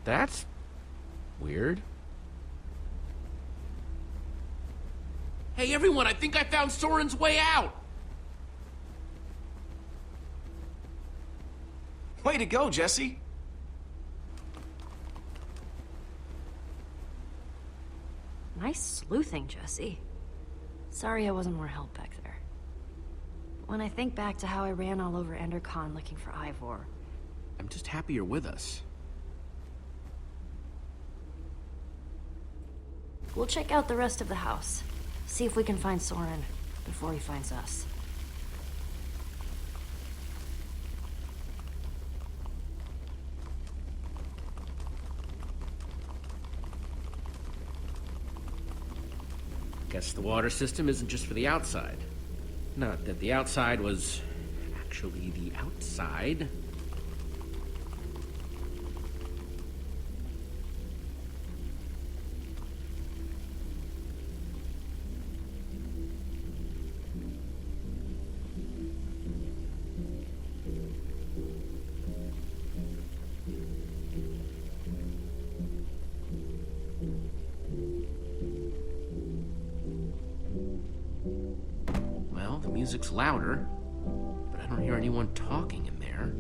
That's weird. Hey everyone, I think I found Soren's way out! Way to go, Jesse! Nice sleuthing, Jesse. Sorry I wasn't more help back there. When I think back to how I ran all over Endercon looking for Ivor... I'm just happy you're with us. We'll check out the rest of the house. See if we can find Soren before he finds us. Guess the water system isn't just for the outside. Not that the outside was actually the outside. Well, the music's louder, but I don't hear anyone talking in there.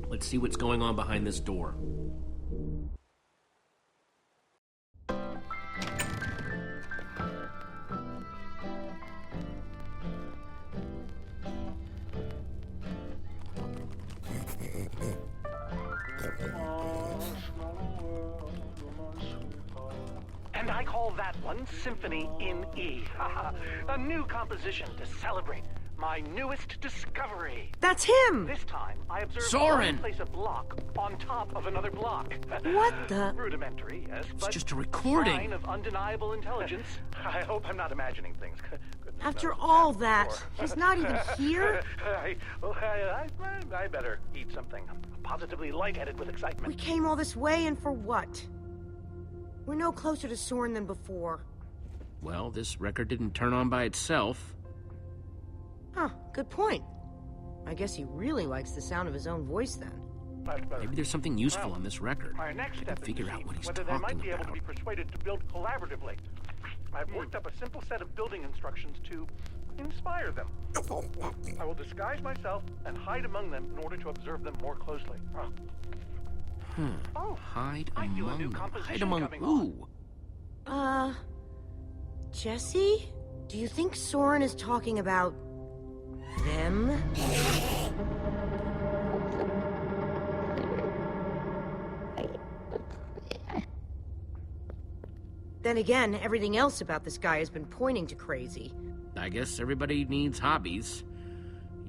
Let's see what's going on behind this door. And I call that one Symphony in E. A new composition to celebrate my newest discovery. That's him! This time, I observed Soren! place a block on top of another block. What the... Rudimentary, yes, It's but just a recording. sign of undeniable intelligence. I hope I'm not imagining things. Goodness After knows all what's that, happened before. he's not even here? I better eat something. I'm positively lightheaded with We excitement. came all this way, and for what? We're no closer to Soren than before. Well, this record didn't turn on by itself. Huh, good point. I guess he really likes the sound of his own voice then. Maybe there's something useful on this record. My next I can step is figure to out see what he's whether they might talking be able to about. be persuaded to build collaboratively. I've worked up a simple set of building instructions to inspire them. I will disguise myself and hide among them in order to observe them more closely. Oh, Hide I feel a among new them. composition Hide among coming on. who? Jesse? Do you think Soren is talking about... them? Then again, everything else about this guy has been pointing to crazy. I guess everybody needs hobbies,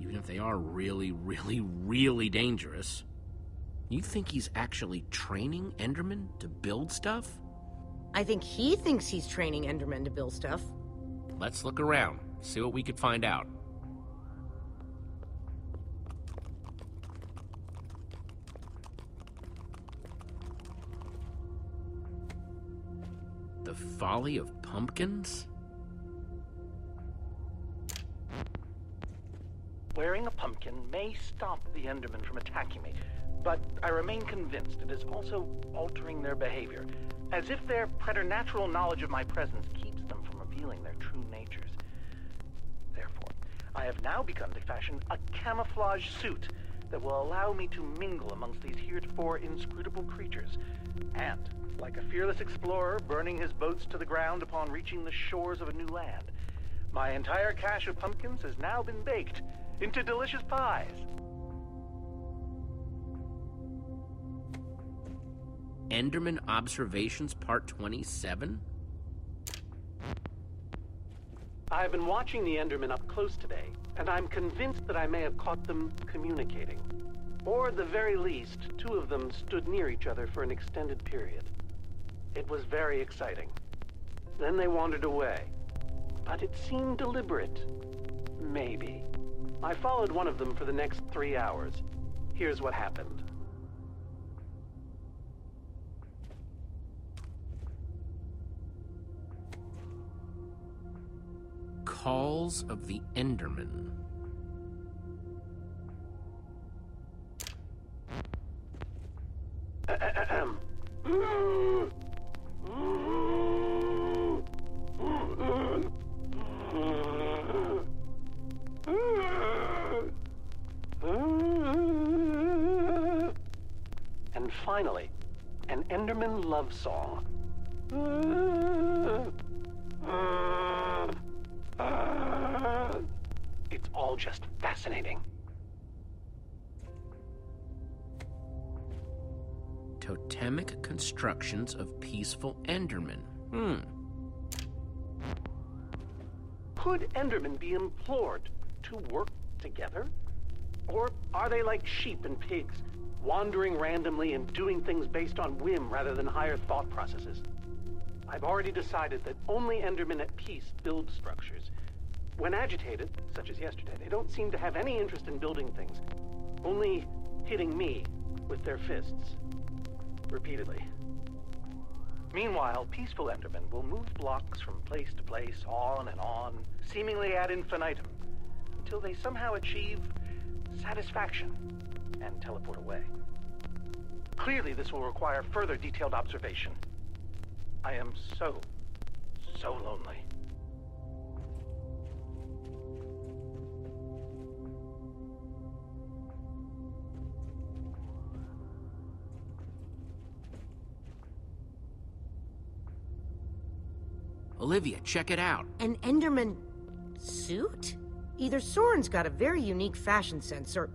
even if they are really, really, really dangerous. You think he's actually training Endermen to build stuff? I think he thinks he's training Endermen to build stuff. Let's look around, see what we could find out. The Folly of Pumpkins? Wearing a pumpkin may stop the Endermen from attacking me, but I remain convinced it is also altering their behavior, as if their preternatural knowledge of my presence keeps them from revealing their true natures. Therefore, I have now begun to fashion a camouflage suit that will allow me to mingle amongst these heretofore inscrutable creatures, and, like a fearless explorer burning his boats to the ground upon reaching the shores of a new land, my entire cache of pumpkins has now been baked into delicious pies. Enderman Observations Part 27? I've been watching the Endermen up close today, and I'm convinced that I may have caught them communicating. Or at the very least, two of them stood near each other for an extended period. It was very exciting. Then they wandered away. But it seemed deliberate. Maybe. I followed one of them for the next 3 hours. Here's what happened. Calls of the Enderman. finally, an Enderman love song. It's all just fascinating. Totemic constructions of peaceful Endermen. Could Endermen be implored to work together? Or are they like sheep and pigs, wandering randomly and doing things based on whim rather than higher thought processes? I've already decided that only Endermen at peace build structures. When agitated, such as yesterday, they don't seem to have any interest in building things, only hitting me with their fists. Repeatedly. Meanwhile, peaceful Endermen will move blocks from place to place, on and on, seemingly ad infinitum, until they somehow achieve satisfaction and teleport away. Clearly, this will require further detailed observation. I am so lonely. Olivia, check it out. An Enderman suit? Either Soren's got a very unique fashion sense, or...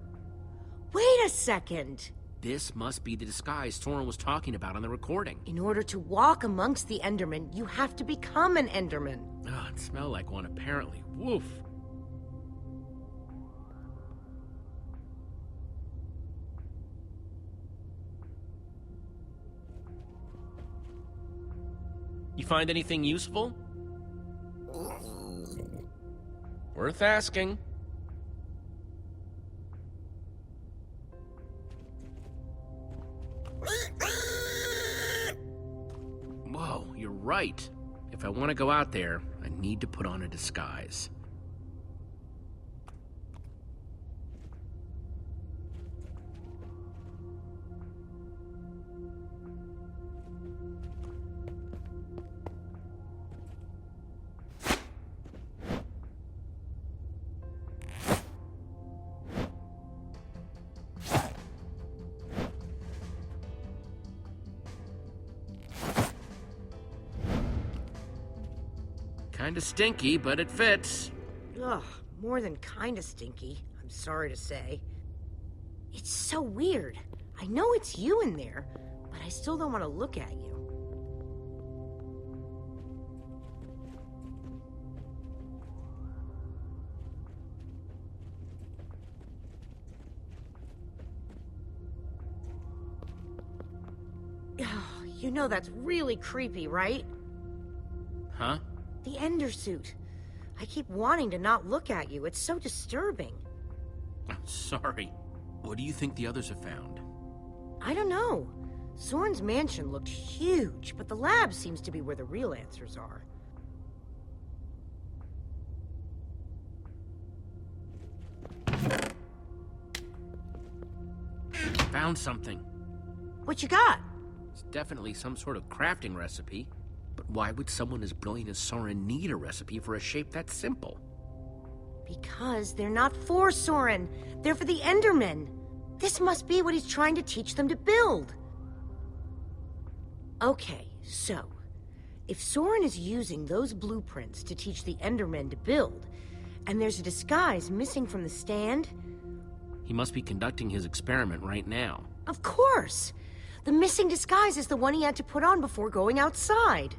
Wait a second! This must be the disguise Soren was talking about on the recording. In order to walk amongst the Endermen, you have to become an Enderman. Oh, it smelled like one, apparently. Woof. You find anything useful? Worth asking. Whoa, you're right. If I want to go out there, I need to put on a disguise. Kinda stinky, but it fits. Ugh, more than kinda stinky, I'm sorry to say. It's so weird. I know it's you in there, but I still don't want to look at you. You know that's really creepy, right? Huh? The Ender suit. I keep wanting to not look at you. It's so disturbing. I'm sorry. What do you think the others have found? I don't know. Soren's mansion looked huge, but the lab seems to be where the real answers are. Found something. What you got? It's definitely some sort of crafting recipe. But why would someone as brilliant as Soren need a recipe for a shape that simple? Because they're not for Soren. They're for the Endermen. This must be what he's trying to teach them to build. Okay, so... if Soren is using those blueprints to teach the Endermen to build, and there's a disguise missing from the stand... He must be conducting his experiment right now. Of course! The missing disguise is the one he had to put on before going outside.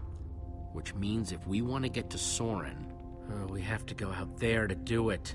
Which means if we want to get to Soren, we have to go out there to do it.